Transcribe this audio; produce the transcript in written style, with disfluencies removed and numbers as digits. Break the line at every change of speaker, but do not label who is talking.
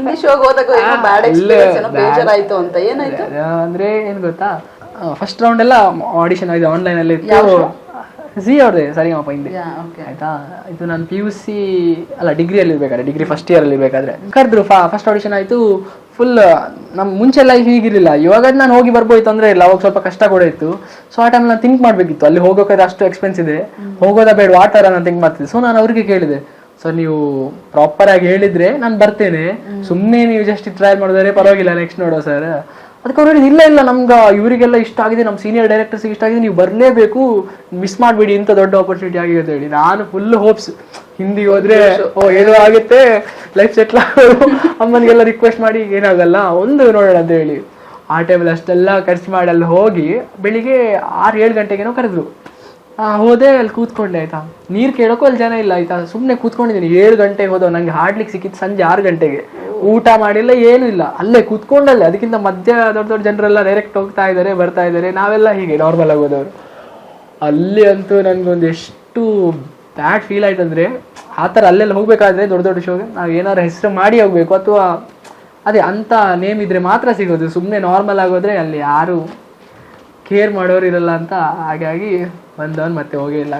ಹಿಂದಿ ಶೋಗೆ ಹೋದಾಗ bad experience ಬೇಜಾರಾಯ್ತು ಅಂತ ಏನಾಯ್ತು
ಅಂದ್ರೆ ಏನ್ ಗೊತ್ತಾ, ಫಸ್ಟ್ ರೌಂಡ್ ಎಲ್ಲ ಆಡಿಷನ್ ಆಗಿದೆ ಆನ್ಲೈನ್ ಅಲ್ಲಿ ಇತ್ತು. ಜಿ ಅವ್ರದೇ ಸರಿಗಮಪ ಹಿಂದೆ ಆಯ್ತಾ. ಇದು ನಾನು PUC ಅಲ್ಲ ಡಿಗ್ರಿಯಲ್ಲಿ ಇರ್ಬೇಕಾದ್ರೆ, ಡಿಗ್ರಿ ಫಸ್ಟ್ ಇಯರ್ ಅಲ್ಲಿ ಇರ್ಬೇಕಾದ್ರೆ ಕರೆದ್ರು. ಫಸ್ಟ್ ಆಡಿಷನ್ ಆಯ್ತು. ಫುಲ್ ನಮ್ ಮುಂಚೆ ಲೈಫ್ ಹೀಗಿರಲಿಲ್ಲ. ಇವಾಗ ನಾನು ಹೋಗಿ ಬರ್ಬೋಯ್ತು ಅಂದ್ರೆ ಇಲ್ಲ, ಅವಾಗ ಸ್ವಲ್ಪ ಕಷ್ಟ ಕೂಡ ಇತ್ತು. ಸೊ ಆ ಟೈಮ್ ನಾನು ಥಿಂಕ್ ಮಾಡ್ಬೇಕಿತ್ತು, ಅಲ್ಲಿ ಹೋಗೋಕೆ ಅಷ್ಟು ಎಕ್ಸ್ಪೆನ್ಸ್ ಇದೆ, ಹೋಗೋದ ಬೇಡ ವಾಟರ್ ನಾನು ಥಿಂಕ್ ಮಾಡ್ತಿದ್ದೆ. ಸೊ ನಾನು ಅವ್ರಿಗೆ ಕೇಳಿದೆ, ಸೊ ನೀವು ಪ್ರಾಪರ್ ಆಗಿ ಹೇಳಿದ್ರೆ ನಾನು ಬರ್ತೇನೆ, ಸುಮ್ಮನೆ ನೀವು ಜಸ್ಟ್ ಟ್ರಯಲ್ ಮಾಡಿದ್ರೆ ಪರವಾಗಿಲ್ಲ, ನೆಕ್ಸ್ಟ್ ನೋಡೋ ಸರ್. ಅದಕ್ಕೆ ಅವ್ರು ಹೇಳಿದ್ರು ಇಲ್ಲ ನಮ್ಗೆ ಇವರಿಗೆಲ್ಲ ಇಷ್ಟ ಆಗಿದೆ, ನಮ್ಮ ಸೀನಿಯರ್ ಡೈರೆಕ್ಟರ್ಸ್ಗೆ ಇಷ್ಟ ಆಗಿದೆ, ನೀವು ಬರಲೇಬೇಕು, ಮಿಸ್ ಮಾಡಬೇಡಿ, ಇಂಥ ದೊಡ್ಡ ಆಪರ್ಚುನಿಟಿ ಆಗಿದೆ ಅಂತ ಹೇಳಿ. ನಾನು ಫುಲ್ ಹೋಪ್ಸ್, ಹಿಂದಿಗೆ ಹೋದ್ರೆ ಏನೋ ಆಗುತ್ತೆ, ಲೈಫ್ ಸೆಟ್ಲ್ ಆಗೋದು, ಅಮ್ಮನಿಗೆಲ್ಲ ರಿಕ್ವೆಸ್ಟ್ ಮಾಡಿ ಏನಾಗಲ್ಲ ಒಂದು ನೋಡೋಣ ಅಂತ ಹೇಳಿ. ಆ ಟೈಮಲ್ಲಿ ಅಷ್ಟೆಲ್ಲ ಖರ್ಚು ಮಾಡಿ ಅಲ್ಲಿ ಹೋಗಿ ಬೆಳಿಗ್ಗೆ 6-7 ಗಂಟೆಗೇನೋ ಕರೆದ್ರು. ಹೋದೆ, ಅಲ್ಲಿ ಕೂತ್ಕೊಂಡೆ ಆಯ್ತಾ. ನೀರು ಕೇಳೋಕ್ಕೂ ಅಲ್ಲಿ ಜನ ಇಲ್ಲ ಆಯ್ತಾ. ಸುಮ್ಮನೆ ಕೂತ್ಕೊಂಡಿದ್ದೀನಿ. 7 ಗಂಟೆಗೆ ಹೋದವು, ನಂಗೆ ಹಾಡ್ಲಿಕ್ಕೆ ಸಿಕ್ಕಿತ್ತು ಸಂಜೆ 6 ಗಂಟೆಗೆ. ಊಟ ಮಾಡಿಲ್ಲ, ಏನೂ ಇಲ್ಲ, ಅಲ್ಲೇ ಕೂತ್ಕೊಂಡಲ್ಲೇ. ಅದಕ್ಕಿಂತ ಮಧ್ಯ ದೊಡ್ಡ ಜನರೆಲ್ಲ ಡೈರೆಕ್ಟ್ ಹೋಗ್ತಾ ಇದ್ದಾರೆ ಬರ್ತಾ ಇದ್ದಾರೆ, ನಾವೆಲ್ಲ ಹೀಗೆ ನಾರ್ಮಲ್ ಆಗಿ ಹೋದವರು. ಅಲ್ಲಿ ಅಂತೂ ನನಗೊಂದು ಎಷ್ಟು ಬ್ಯಾಡ್ ಫೀಲ್ ಆಯ್ತು ಅಂದರೆ, ಆ ಥರ ಅಲ್ಲೆಲ್ಲ ಹೋಗ್ಬೇಕಾದ್ರೆ ದೊಡ್ಡ ಶೋಗೆ ನಾವು ಏನಾದ್ರು ಹೆಸರು ಮಾಡಿ ಹೋಗ್ಬೇಕು, ಅಥವಾ ಅದೇ ಅಂಥ ನೇಮ್ ಇದ್ರೆ ಮಾತ್ರ ಸಿಗೋದು. ಸುಮ್ಮನೆ ನಾರ್ಮಲ್ ಆಗೋದ್ರೆ ಅಲ್ಲಿ ಯಾರು ಕೇರ್ ಮಾಡೋರು ಇರಲ್ಲ ಅಂತ. ಹಾಗಾಗಿ ಬಂದವನು ಮತ್ತೆ ಹೋಗೇ ಇಲ್ಲ.